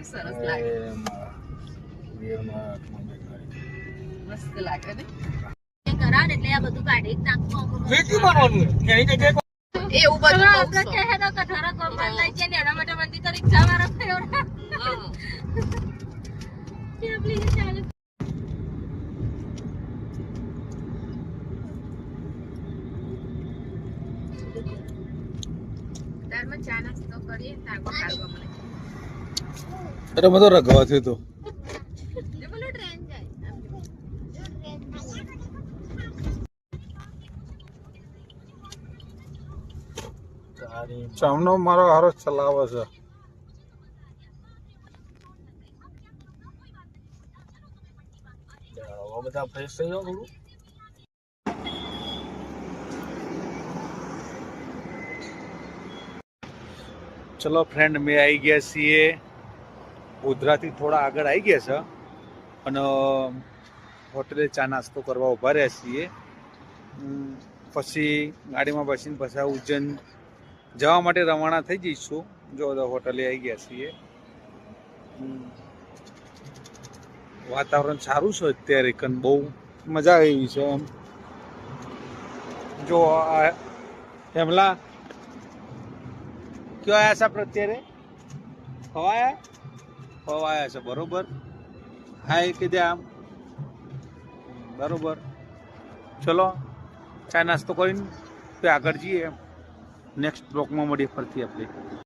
સરસ લાગે મસ્ત લાગે ને કરાવ એટલે આ બધું કાઢી નાખવું વેચી મારવાનું એની જગ્યાએ એવું બધું આપણે કહે તો કઠોરા કોમલ લઈ છે ને એના માટે મંદી તો રિક્ષા વાળા થયો ને કે આપલી ચાલે દારમાં ચા નાસ્તો કરીએ તાકો ખાવા મને અરે મતો રગવા થયો તો જે બોલો ટ્રેન જાય ચામનો મારો હારો ચલાવે છે બધા ફ્રેશ થઈ જાવ થોડું ચલો ફ્રેન્ડ મેં આવી ગયા છીએ ગોધરાથી થોડા આગળ આવી ગયા છે અને હોટેલે ચા નાસ્તો કરવા ઊભા રહ્યા છીએ પછી ગાડીમાં બેસીને પછી ઉજ્જૈન જવા માટે રવાના થઈ જઈશું જો હોટલે આવી ગયા છીએ વાતાવરણ સારું છે અત્યારે કન બહુ મજા આવી છે એમ જો હેમલા ક્યાં આવ્યા છે આપણે અત્યારે ખવાયા છે બરોબર હા કે દે આમ બરોબર ચલો ચા નાસ્તો કરીને આગળ જઈએ નેક્સ્ટ બ્લોકમાં મળીએ ફરતી આપણે